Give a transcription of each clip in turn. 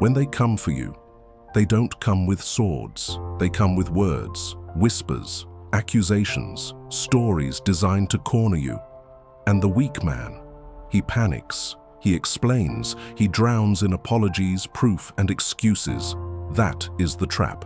When they come for you, they don't come with swords. They come with words, whispers, accusations, stories designed to corner you. And the weak man, he panics, he explains, he drowns in apologies, proof, and excuses. That is the trap.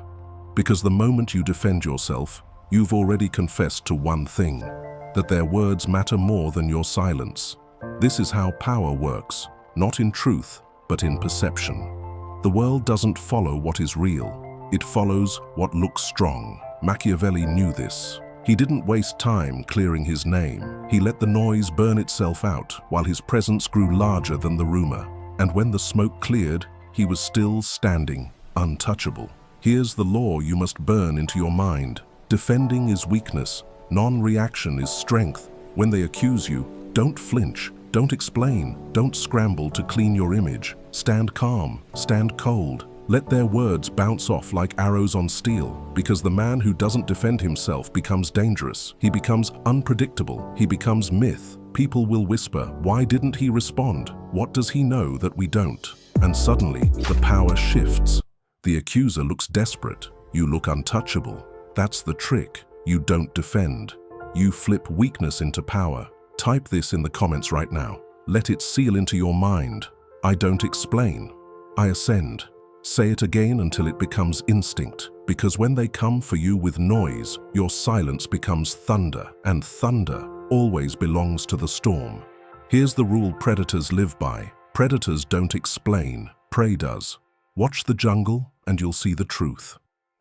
Because the moment you defend yourself, you've already confessed to one thing, that their words matter more than your silence. This is how power works, not in truth, but in perception. The world doesn't follow what is real. It follows what looks strong. Machiavelli knew this. He didn't waste time clearing his name. He let the noise burn itself out while his presence grew larger than the rumor. And when the smoke cleared, he was still standing, untouchable. Here's the law you must burn into your mind. Defending is weakness. Non-reaction is strength. When they accuse you, don't flinch. Don't explain. Don't scramble to clean your image. Stand calm. Stand cold. Let their words bounce off like arrows on steel, because the man who doesn't defend himself becomes dangerous. He becomes unpredictable. He becomes myth. People will whisper, "Why didn't he respond? What does he know that we don't?" And suddenly, the power shifts. The accuser looks desperate. You look untouchable. That's the trick. You don't defend. You flip weakness into power. Type this in the comments right now. Let it seal into your mind. I don't explain. I ascend. Say it again until it becomes instinct, because when they come for you with noise, your silence becomes thunder, and thunder always belongs to the storm. Here's the rule predators live by. Predators don't explain, prey does. Watch the jungle and you'll see the truth.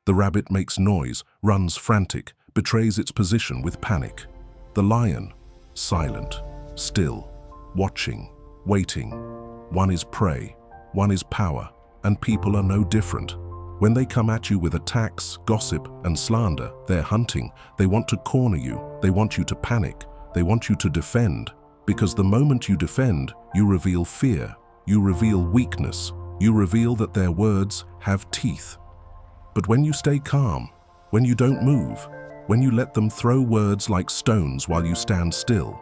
The rabbit makes noise, runs frantic, betrays its position with panic. The lion, silent, still, watching, waiting. One is prey, one is power. And people are no different. When they come at you with attacks, gossip, and slander, they're hunting. They want to corner you. They want you to panic. They want you to defend. Because the moment you defend, you reveal fear. You reveal weakness. You reveal that their words have teeth. But when you stay calm, when you don't move, when you let them throw words like stones while you stand still,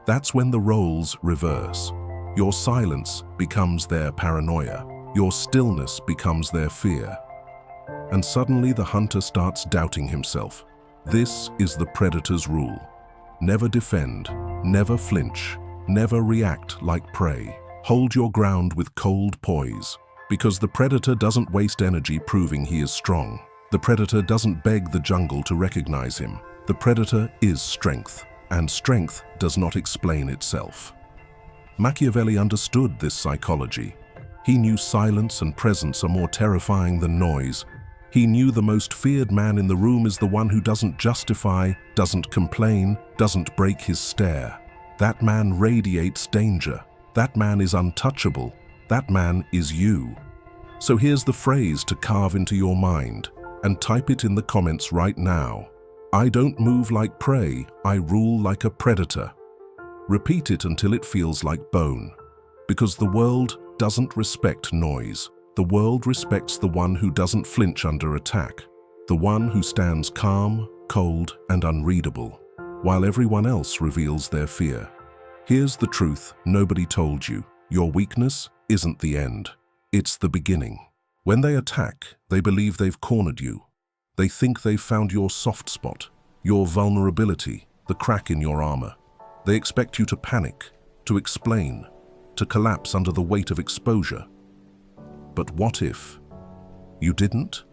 that's when the roles reverse. Your silence becomes their paranoia. Your stillness becomes their fear. And suddenly the hunter starts doubting himself. This is the predator's rule. Never defend, never flinch, never react like prey. Hold your ground with cold poise. Because the predator doesn't waste energy proving he is strong. The predator doesn't beg the jungle to recognize him. The predator is strength, and strength does not explain itself. Machiavelli understood this psychology. He knew silence and presence are more terrifying than noise. He knew the most feared man in the room is the one who doesn't justify, doesn't complain, doesn't break his stare. That man radiates danger. That man is untouchable. That man is you. So here's the phrase to carve into your mind, and type it in the comments right now. I don't move like prey, I rule like a predator. Repeat it until it feels like bone. Because the world doesn't respect noise. The world respects the one who doesn't flinch under attack. The one who stands calm, cold, and unreadable, while everyone else reveals their fear. Here's the truth nobody told you. Your weakness isn't the end. It's the beginning. When they attack, they believe they've cornered you. They think they've found your soft spot, your vulnerability, the crack in your armor. They expect you to panic, to explain, to collapse under the weight of exposure. But what if you didn't?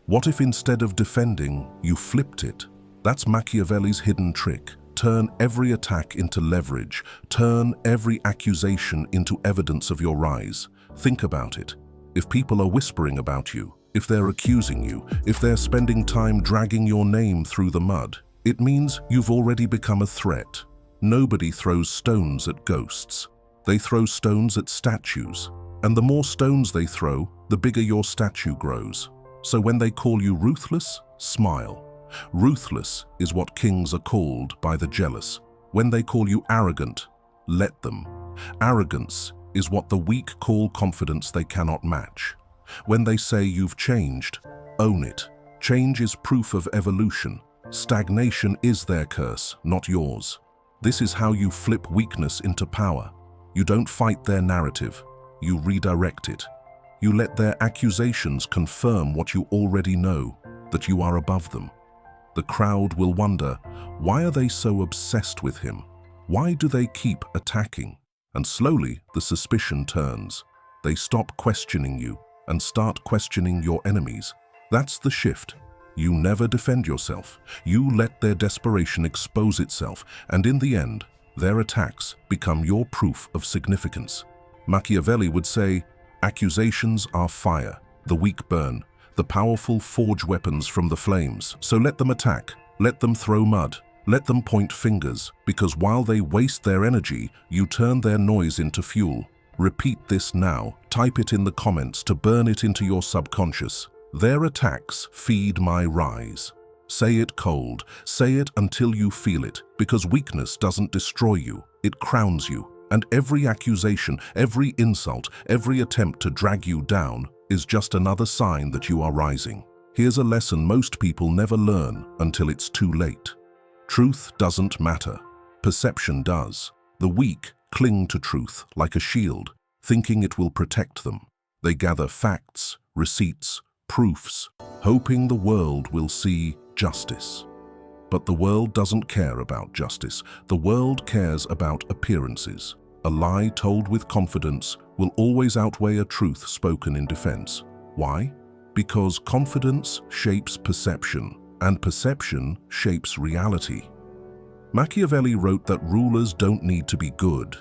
What if instead of defending, you flipped it? That's Machiavelli's hidden trick. Turn every attack into leverage. Turn every accusation into evidence of your rise. Think about it. If people are whispering about you, if they're accusing you, if they're spending time dragging your name through the mud, it means you've already become a threat. Nobody throws stones at ghosts. They throw stones at statues. And the more stones they throw, the bigger your statue grows. So when they call you ruthless, smile. Ruthless is what kings are called by the jealous. When they call you arrogant, let them. Arrogance is what the weak call confidence they cannot match. When they say you've changed, own it. Change is proof of evolution. Stagnation is their curse, not yours. This is how you flip weakness into power. You don't fight their narrative, you redirect it. You let their accusations confirm what you already know, that you are above them. The crowd will wonder, why are they so obsessed with him? Why do they keep attacking? And slowly the suspicion turns. They stop questioning you and start questioning your enemies. That's the shift. You never defend yourself. You let their desperation expose itself, and in the end, their attacks become your proof of significance. Machiavelli would say, accusations are fire, the weak burn, the powerful forge weapons from the flames. So let them attack, let them throw mud, let them point fingers, because while they waste their energy, you turn their noise into fuel. Repeat this now, type it in the comments to burn it into your subconscious. Their attacks feed my rise. Say it cold, say it until you feel it, because weakness doesn't destroy you, it crowns you. And every accusation, every insult, every attempt to drag you down is just another sign that you are rising. Here's a lesson most people never learn until it's too late. Truth doesn't matter. Perception does. The weak cling to truth like a shield, thinking it will protect them. They gather facts, receipts, proofs, hoping the world will see justice. But the world doesn't care about justice. The world cares about appearances. A lie told with confidence will always outweigh a truth spoken in defense. Why? Because confidence shapes perception, and perception shapes reality. Machiavelli wrote that rulers don't need to be good.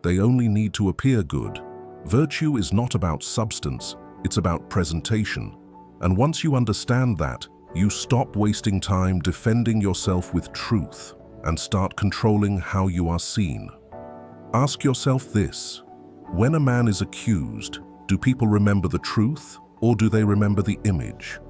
They only need to appear good. Virtue is not about substance, it's about presentation. And once you understand that, you stop wasting time defending yourself with truth and start controlling how you are seen. Ask yourself this: when a man is accused, do people remember the truth or do they remember the image?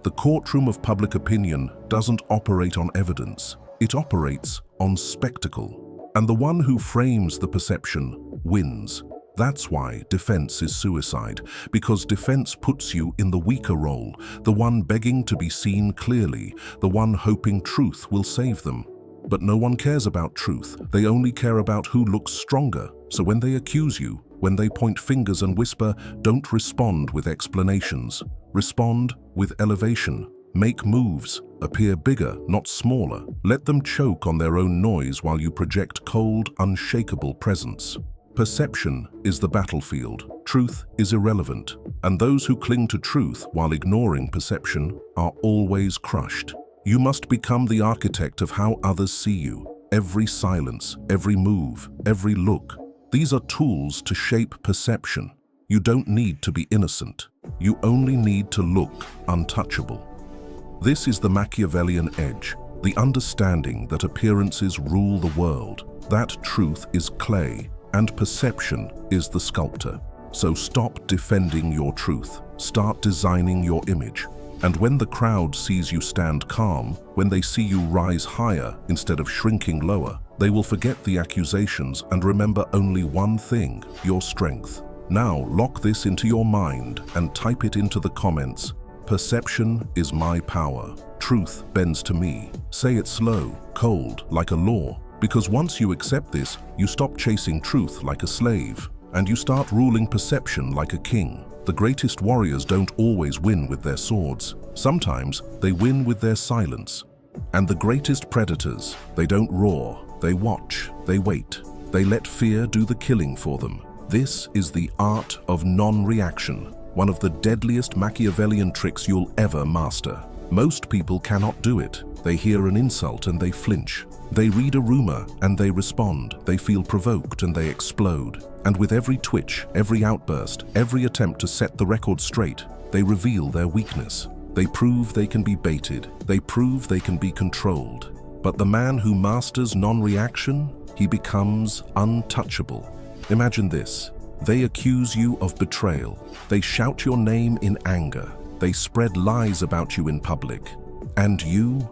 The courtroom of public opinion doesn't operate on evidence, it operates on spectacle. And the one who frames the perception wins. That's why defense is suicide, because defense puts you in the weaker role, the one begging to be seen clearly, the one hoping truth will save them. But no one cares about truth, they only care about who looks stronger. So when they accuse you, when they point fingers and whisper, don't respond with explanations. Respond with elevation. Make moves. Appear bigger, not smaller. Let them choke on their own noise while you project cold, unshakable presence. Perception is the battlefield. Truth is irrelevant. And those who cling to truth while ignoring perception are always crushed. You must become the architect of how others see you. Every silence, every move, every look. These are tools to shape perception. You don't need to be innocent. You only need to look untouchable. This is the Machiavellian edge, the understanding that appearances rule the world, that truth is clay, and perception is the sculptor. So stop defending your truth. Start designing your image. And when the crowd sees you stand calm, when they see you rise higher instead of shrinking lower, they will forget the accusations and remember only one thing: your strength. Now lock this into your mind and type it into the comments. Perception is my power. Truth bends to me. Say it slow, cold, like a law. Because once you accept this, you stop chasing truth like a slave, and you start ruling perception like a king. The greatest warriors don't always win with their swords. Sometimes they win with their silence. And the greatest predators, they don't roar, they watch, they wait. They let fear do the killing for them. This is the art of non-reaction, one of the deadliest Machiavellian tricks you'll ever master. Most people cannot do it. They hear an insult and they flinch. They read a rumor and they respond. They feel provoked and they explode. And with every twitch, every outburst, every attempt to set the record straight, they reveal their weakness. They prove they can be baited. They prove they can be controlled. But the man who masters non-reaction, he becomes untouchable. Imagine this. They accuse you of betrayal. They shout your name in anger. They spread lies about you in public. And you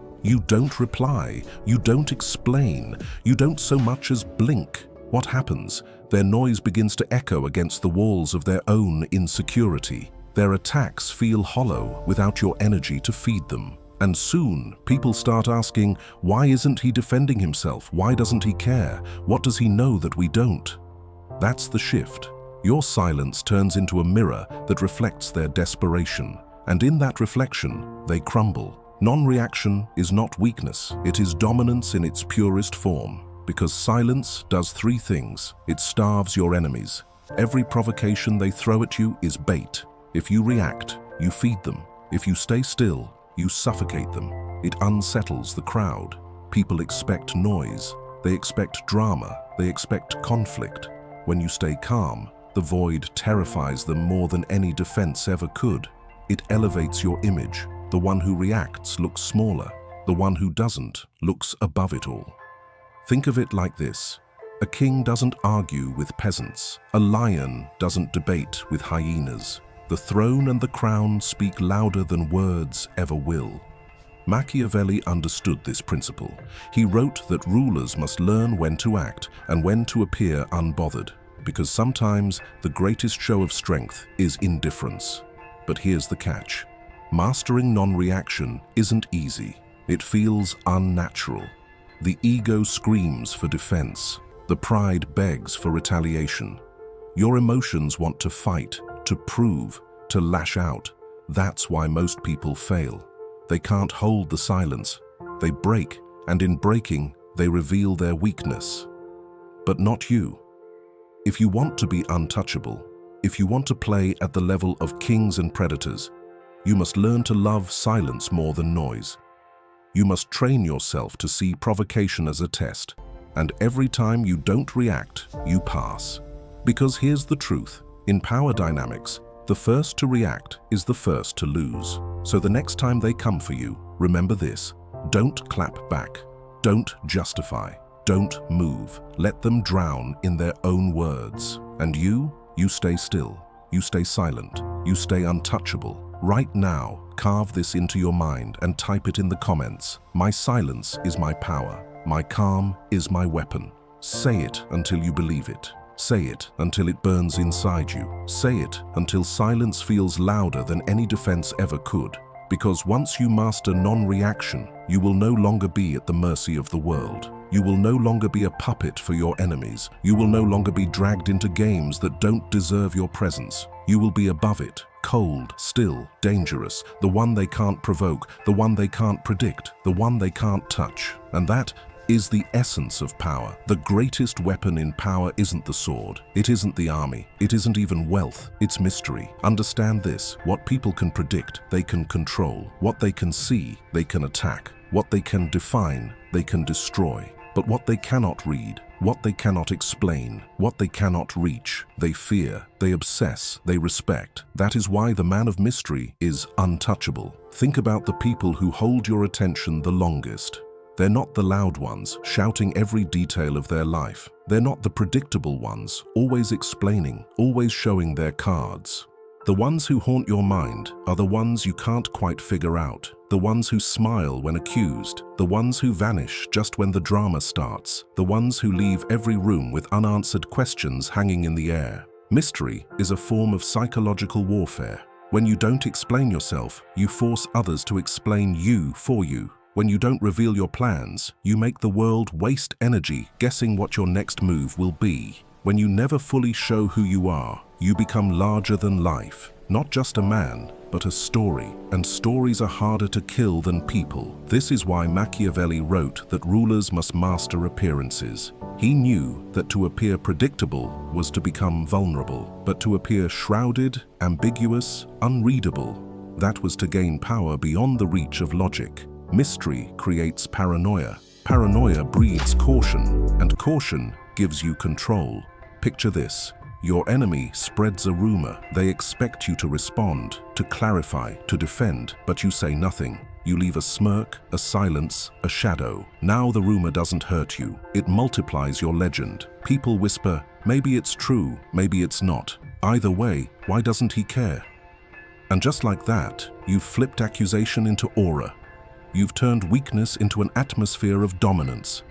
don't reply. You don't explain. You don't so much as blink. What happens? Their noise begins to echo against the walls of their own insecurity. Their attacks feel hollow without your energy to feed them. And soon, people start asking, why isn't he defending himself? Why doesn't he care? What does he know that we don't? That's the shift. Your silence turns into a mirror that reflects their desperation, and in that reflection, they crumble. Non-reaction is not weakness, it is dominance in its purest form, because silence does three things. It starves your enemies. Every provocation they throw at you is bait. If you react, you feed them. If you stay still, you suffocate them. It unsettles the crowd. People expect noise. They expect drama. They expect conflict. When you stay calm, the void terrifies them more than any defense ever could. It elevates your image. The one who reacts looks smaller. The one who doesn't looks above it all. Think of it like this. A king doesn't argue with peasants. A lion doesn't debate with hyenas. The throne and the crown speak louder than words ever will. Machiavelli understood this principle. He wrote that rulers must learn when to act and when to appear unbothered, because sometimes the greatest show of strength is indifference. But here's the catch. Mastering non-reaction isn't easy. It feels unnatural. The ego screams for defense. The pride begs for retaliation. Your emotions want to fight, to prove, to lash out. That's why most people fail. They can't hold the silence. They break, and in breaking, they reveal their weakness. But not you. If you want to be untouchable, if you want to play at the level of kings and predators, you must learn to love silence more than noise. You must train yourself to see provocation as a test, and every time you don't react, you pass. Because here's the truth. In power dynamics, the first to react is the first to lose. So the next time they come for you, remember this. Don't clap back. Don't justify. Don't move. Let them drown in their own words. And you stay still. You stay silent. You stay untouchable. Right now, carve this into your mind and type it in the comments. My silence is my power. My calm is my weapon. Say it until you believe it. Say it until it burns inside you. Say it until silence feels louder than any defense ever could. Because once you master non-reaction, you will no longer be at the mercy of the world. You will no longer be a puppet for your enemies. You will no longer be dragged into games that don't deserve your presence. You will be above it, cold, still, dangerous, the one they can't provoke, the one they can't predict, the one they can't touch. And that is the essence of power. The greatest weapon in power isn't the sword. It isn't the army. It isn't even wealth. It's mystery. Understand this. What people can predict, they can control. What they can see, they can attack. What they can define, they can destroy. But what they cannot read, what they cannot explain, what they cannot reach, they fear, they obsess, they respect. That is why the man of mystery is untouchable. Think about the people who hold your attention the longest. They're not the loud ones, shouting every detail of their life. They're not the predictable ones, always explaining, always showing their cards. The ones who haunt your mind are the ones you can't quite figure out. The ones who smile when accused. The ones who vanish just when the drama starts. The ones who leave every room with unanswered questions hanging in the air. Mystery is a form of psychological warfare. When you don't explain yourself, you force others to explain you for you. When you don't reveal your plans, you make the world waste energy guessing what your next move will be. When you never fully show who you are, you become larger than life. Not just a man, but a story. And stories are harder to kill than people. This is why Machiavelli wrote that rulers must master appearances. He knew that to appear predictable was to become vulnerable, but to appear shrouded, ambiguous, unreadable, that was to gain power beyond the reach of logic. Mystery creates paranoia. Paranoia breeds caution, and caution gives you control. Picture this. Your enemy spreads a rumor. They expect you to respond, to clarify, to defend, but you say nothing. You leave a smirk, a silence, a shadow. Now the rumor doesn't hurt you. It multiplies your legend. People whisper, maybe it's true, maybe it's not. Either way, why doesn't he care? And just like that, you've flipped accusation into aura. You've turned weakness into an atmosphere of dominance.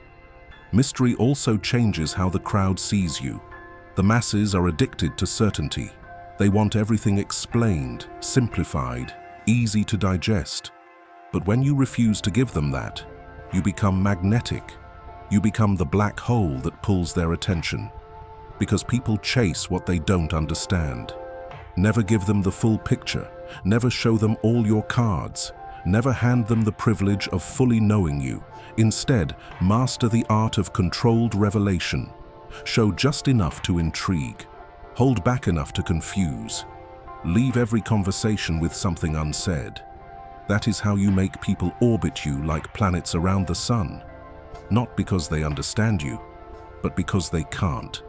Mystery also changes how the crowd sees you. The masses are addicted to certainty. They want everything explained, simplified, easy to digest. But when you refuse to give them that, you become magnetic. You become the black hole that pulls their attention. Because people chase what they don't understand. Never give them the full picture. Never show them all your cards. Never hand them the privilege of fully knowing you. Instead, master the art of controlled revelation. Show just enough to intrigue. Hold back enough to confuse. Leave every conversation with something unsaid. That is how you make people orbit you like planets around the sun. Not because they understand you, but because they can't.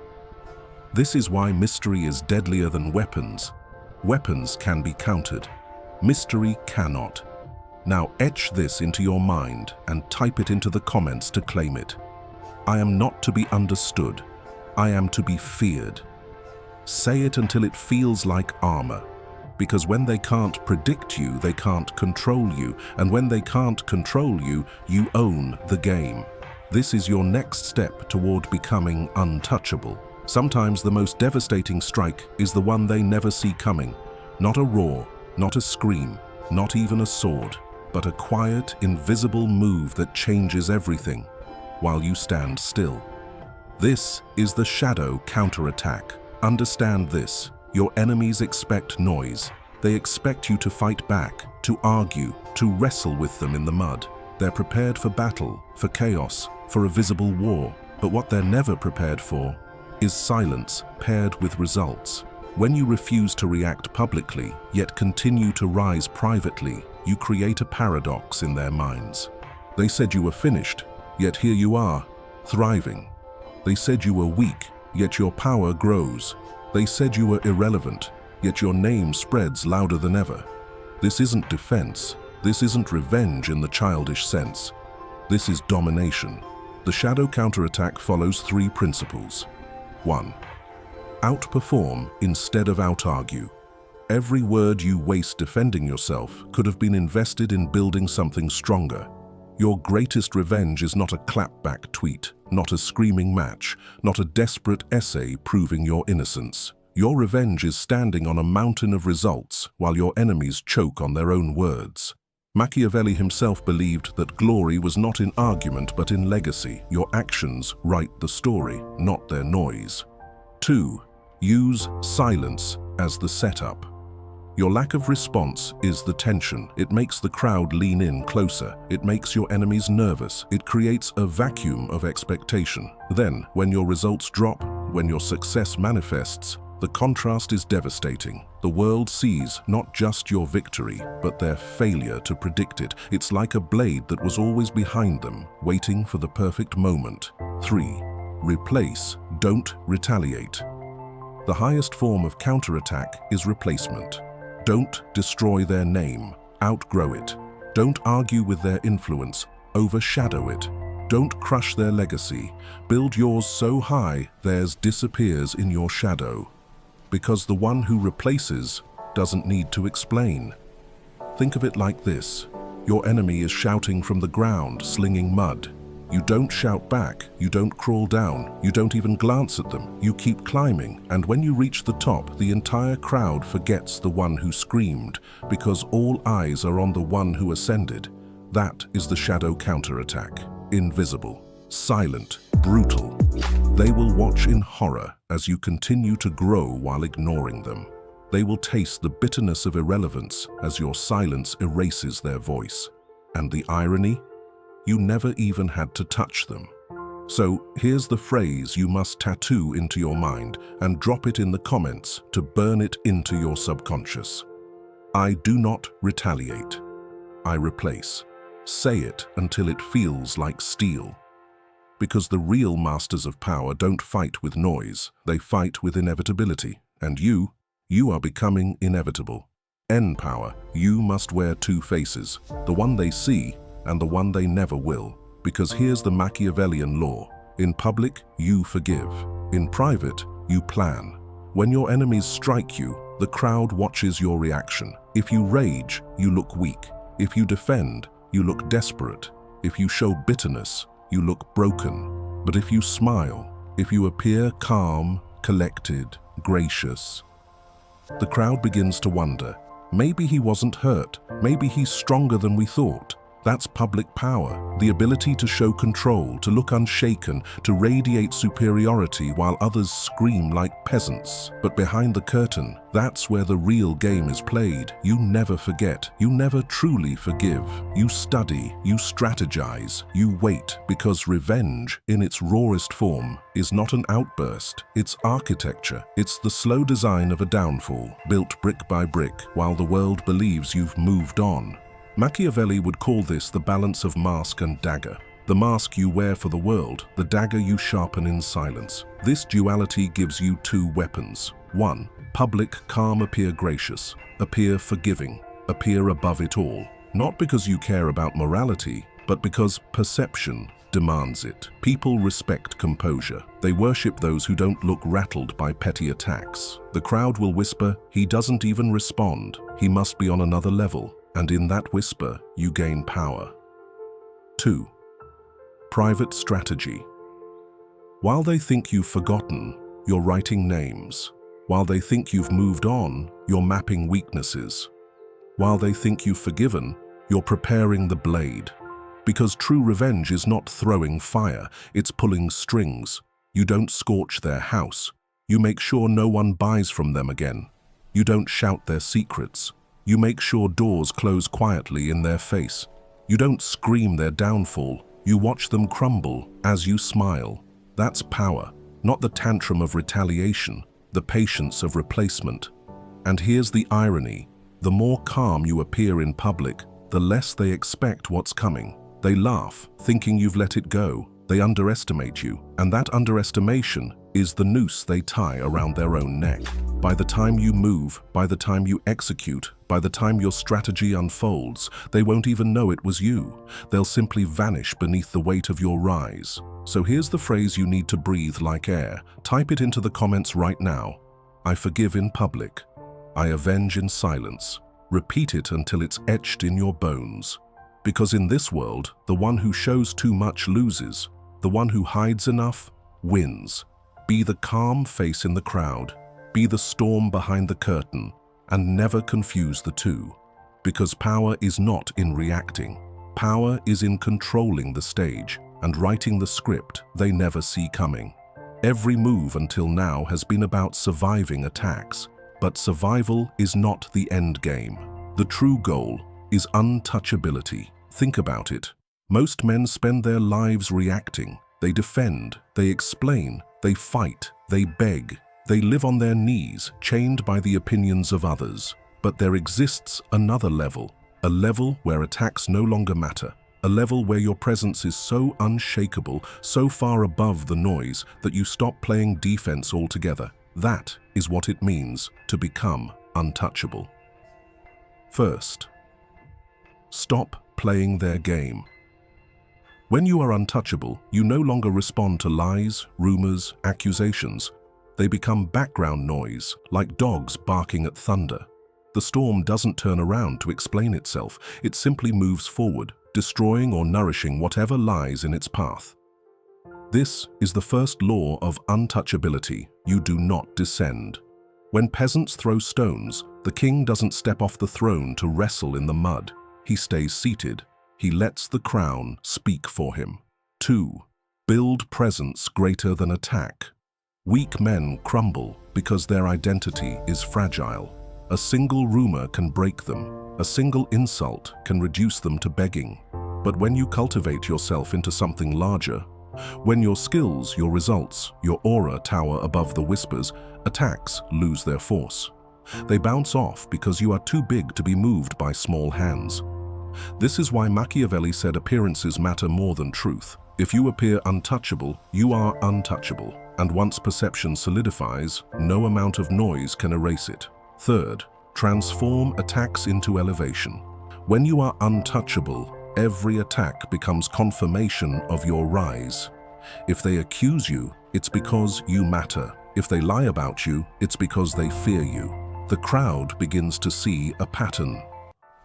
This is why mystery is deadlier than weapons. Weapons can be countered. Mystery cannot. Now etch this into your mind and type it into the comments to claim it. I am not to be understood. I am to be feared. Say it until it feels like armor. Because when they can't predict you, they can't control you. And when they can't control you, you own the game. This is your next step toward becoming untouchable. Sometimes the most devastating strike is the one they never see coming. Not a roar, not a scream, not even a sword, but a quiet, invisible move that changes everything while you stand still. This is the shadow counterattack. Understand this. Your enemies expect noise. They expect you to fight back, to argue, to wrestle with them in the mud. They're prepared for battle, for chaos, for a visible war. But what they're never prepared for is silence paired with results. When you refuse to react publicly, yet continue to rise privately, you create a paradox in their minds. They said you were finished, yet here you are, thriving. They said you were weak, yet your power grows. They said you were irrelevant, yet your name spreads louder than ever. This isn't defense. This isn't revenge in the childish sense. This is domination. The shadow counterattack follows 3 principles. 1. Outperform instead of out-argue. Every word you waste defending yourself could have been invested in building something stronger. Your greatest revenge is not a clapback tweet, not a screaming match, not a desperate essay proving your innocence. Your revenge is standing on a mountain of results while your enemies choke on their own words. Machiavelli himself believed that glory was not in argument but in legacy. Your actions write the story, not their noise. 2. Use silence as the setup. Your lack of response is the tension. It makes the crowd lean in closer. It makes your enemies nervous. It creates a vacuum of expectation. Then, when your results drop, when your success manifests, the contrast is devastating. The world sees not just your victory, but their failure to predict it. It's like a blade that was always behind them, waiting for the perfect moment. 3. Replace, don't retaliate. The highest form of counterattack is replacement. Don't destroy their name, outgrow it. Don't argue with their influence, overshadow it. Don't crush their legacy. Build yours so high theirs disappears in your shadow. Because the one who replaces doesn't need to explain. Think of it like this. Your enemy is shouting from the ground, slinging mud. You don't shout back, you don't crawl down, you don't even glance at them. You keep climbing, and when you reach the top, the entire crowd forgets the one who screamed, because all eyes are on the one who ascended. That is the shadow counterattack. Invisible, silent, brutal. They will watch in horror as you continue to grow while ignoring them. They will taste the bitterness of irrelevance as your silence erases their voice. And the irony? You never even had to touch them. So here's the phrase you must tattoo into your mind and drop it in the comments to burn it into your subconscious. I do not retaliate. I replace. Say it until it feels like steel. Because the real masters of power don't fight with noise, they fight with inevitability. And you are becoming inevitable. N power, you must wear 2 faces, the one they see and the one they never will. Because here's the Machiavellian law. In public, you forgive. In private, you plan. When your enemies strike you, the crowd watches your reaction. If you rage, you look weak. If you defend, you look desperate. If you show bitterness, you look broken. But if you smile, if you appear calm, collected, gracious, the crowd begins to wonder, maybe he wasn't hurt, maybe he's stronger than we thought. That's public power, the ability to show control, to look unshaken, to radiate superiority while others scream like peasants. But behind the curtain, that's where the real game is played. You never forget. You never truly forgive. You study, you strategize, you wait, because revenge, in its rawest form, is not an outburst. It's architecture. It's the slow design of a downfall, built brick by brick, while the world believes you've moved on. Machiavelli would call this the balance of mask and dagger. The mask you wear for the world, the dagger you sharpen in silence. This duality gives you two weapons. One, public calm, appear gracious, appear forgiving, appear above it all. Not because you care about morality, but because perception demands it. People respect composure. They worship those who don't look rattled by petty attacks. The crowd will whisper, "He doesn't even respond. He must be on another level." And in that whisper, you gain power. 2. Private strategy. While they think you've forgotten, you're writing names. While they think you've moved on, you're mapping weaknesses. While they think you've forgiven, you're preparing the blade. Because true revenge is not throwing fire, it's pulling strings. You don't scorch their house. You make sure no one buys from them again. You don't shout their secrets. You make sure doors close quietly in their face. You don't scream their downfall. You watch them crumble as you smile. That's power, not the tantrum of retaliation, the patience of replacement. And here's the irony. The more calm you appear in public, the less they expect what's coming. They laugh, thinking you've let it go. They underestimate you, and that underestimation is the noose they tie around their own neck. By the time you move, by the time you execute, by the time your strategy unfolds, they won't even know it was you. They'll simply vanish beneath the weight of your rise. So here's the phrase you need to breathe like air. Type it into the comments right now. I forgive in public. I avenge in silence. Repeat it until it's etched in your bones. Because in this world, the one who shows too much loses. The one who hides enough wins. Be the calm face in the crowd. Be the storm behind the curtain, and never confuse the two. Because power is not in reacting. Power is in controlling the stage and writing the script they never see coming. Every move until now has been about surviving attacks, but survival is not the end game. The true goal is untouchability. Think about it. Most men spend their lives reacting. They defend, they explain, they fight, they beg. They live on their knees, chained by the opinions of others. But there exists another level, a level where attacks no longer matter, a level where your presence is so unshakable, so far above the noise that you stop playing defense altogether. That is what it means to become untouchable. First, stop playing their game. When you are untouchable, you no longer respond to lies, rumors, accusations. They become background noise, like dogs barking at thunder. The storm doesn't turn around to explain itself. It simply moves forward, destroying or nourishing whatever lies in its path. This is the first law of untouchability. You do not descend. When peasants throw stones, the king doesn't step off the throne to wrestle in the mud. He stays seated. He lets the crown speak for him. 2. Build presence greater than attack. Weak men crumble because their identity is fragile. A single rumor can break them. A single insult can reduce them to begging. But when you cultivate yourself into something larger, when your skills, your results, your aura tower above the whispers, attacks lose their force. They bounce off because you are too big to be moved by small hands. This is why Machiavelli said appearances matter more than truth. If you appear untouchable, you are untouchable. And once perception solidifies, no amount of noise can erase it. Third, transform attacks into elevation. When you are untouchable, every attack becomes confirmation of your rise. If they accuse you, it's because you matter. If they lie about you, it's because they fear you. The crowd begins to see a pattern.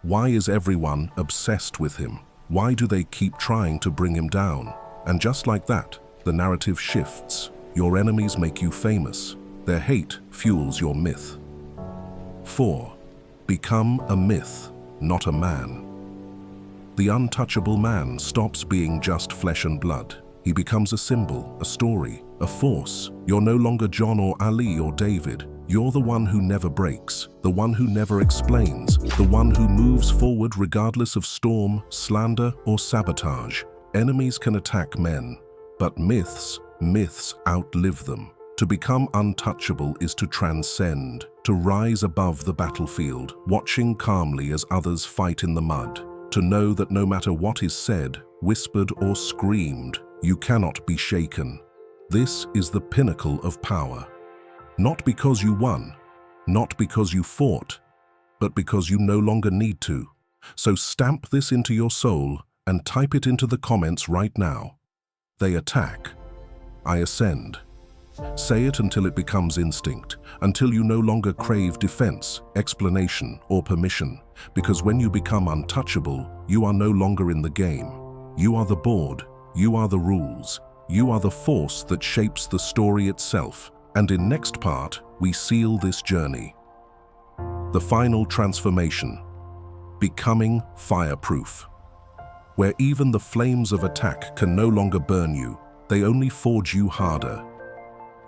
Why is everyone obsessed with him? Why do they keep trying to bring him down? And just like that, the narrative shifts. Your enemies make you famous. Their hate fuels your myth. 4. Become a myth, not a man. The untouchable man stops being just flesh and blood. He becomes a symbol, a story, a force. You're no longer John or Ali or David. You're the one who never breaks, the one who never explains, the one who moves forward regardless of storm, slander, or sabotage. Enemies can attack men, but myths outlive them. To become untouchable is to transcend, to rise above the battlefield, watching calmly as others fight in the mud, to know that no matter what is said, whispered or screamed, you cannot be shaken. This is the pinnacle of power. Not because you won, not because you fought, but because you no longer need to. So stamp this into your soul and type it into the comments right now. They attack. I ascend. Say it until it becomes instinct, until you no longer crave defense, explanation, or permission. Because when you become untouchable, you are no longer in the game. You are the board. You are the rules. You are the force that shapes the story itself. And in next part, we seal this journey. The final transformation. Becoming fireproof. Where even the flames of attack can no longer burn you, they only forge you harder.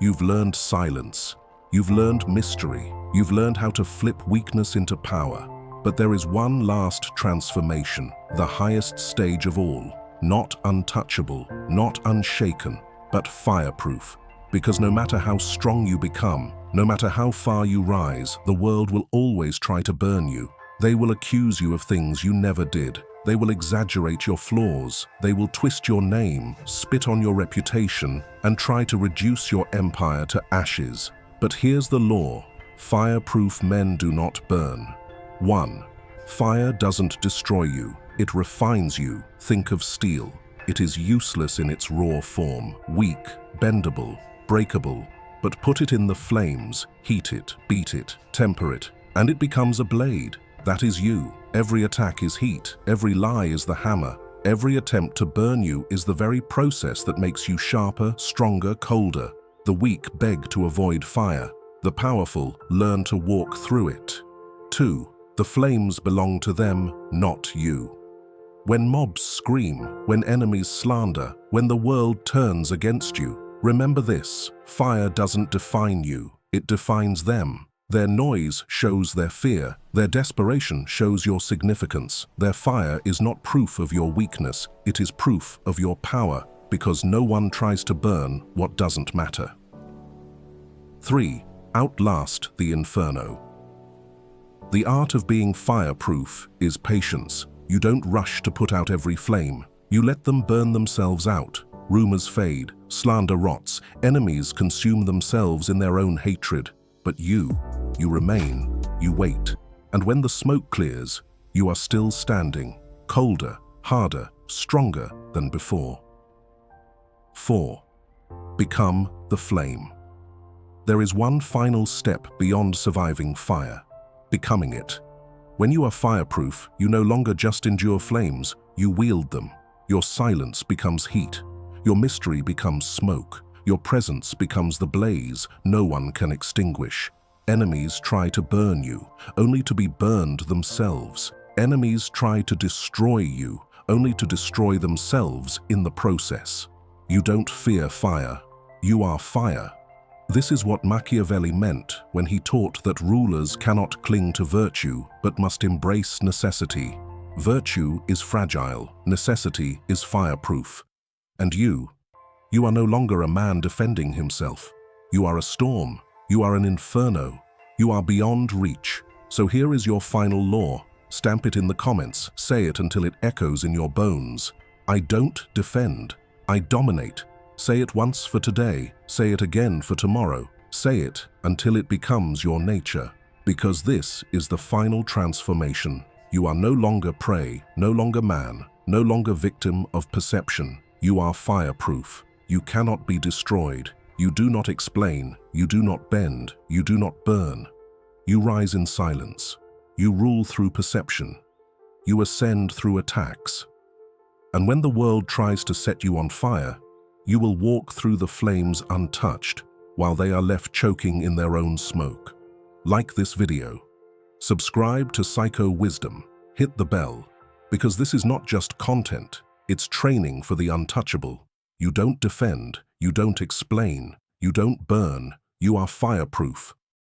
You've learned silence. You've learned mystery. You've learned how to flip weakness into power. But there is one last transformation, the highest stage of all. Not untouchable, not unshaken, but fireproof. Because no matter how strong you become, no matter how far you rise, the world will always try to burn you. They will accuse you of things you never did. They will exaggerate your flaws. They will twist your name, spit on your reputation, and try to reduce your empire to ashes. But here's the law. Fireproof men do not burn. 1. Fire doesn't destroy you. It refines you. Think of steel. It is useless in its raw form, weak, bendable, breakable. But put it in the flames, heat it, beat it, temper it, and it becomes a blade. That is you. Every attack is heat. Every lie is the hammer. Every attempt to burn you is the very process that makes you sharper, stronger, colder. The weak beg to avoid fire. The powerful learn to walk through it. 2. The flames belong to them, not you. When mobs scream, when enemies slander, when the world turns against you, remember this: fire doesn't define you, it defines them. Their noise shows their fear. Their desperation shows your significance. Their fire is not proof of your weakness, it is proof of your power, because no one tries to burn what doesn't matter. 3. Outlast the inferno. The art of being fireproof is patience. You don't rush to put out every flame. You let them burn themselves out. Rumors fade, slander rots, enemies consume themselves in their own hatred. But you remain, you wait. And when the smoke clears, you are still standing, colder, harder, stronger than before. 4. Become the flame. There is one final step beyond surviving fire: becoming it. When you are fireproof, you no longer just endure flames, you wield them. Your silence becomes heat. Your mystery becomes smoke. Your presence becomes the blaze no one can extinguish. Enemies try to burn you, only to be burned themselves. Enemies try to destroy you, only to destroy themselves in the process. You don't fear fire. You are fire. This is what Machiavelli meant when he taught that rulers cannot cling to virtue, but must embrace necessity. Virtue is fragile, necessity is fireproof. And you are no longer a man defending himself. You are a storm. You are an inferno. You are beyond reach. So here is your final law. Stamp it in the comments. Say it until it echoes in your bones. I don't defend. I dominate. Say it once for today. Say it again for tomorrow. Say it until it becomes your nature. Because this is the final transformation. You are no longer prey, no longer man, no longer victim of perception. You are fireproof. You cannot be destroyed. You do not explain. You do not bend. You do not burn. You rise in silence. You rule through perception. You ascend through attacks. And when the world tries to set you on fire, you will walk through the flames untouched, while they are left choking in their own smoke. Like this video. Subscribe to Psycho Wisdom. Hit the bell. Because this is not just content, it's training for the untouchable. You don't defend, you don't explain, you don't burn, you are fireproof.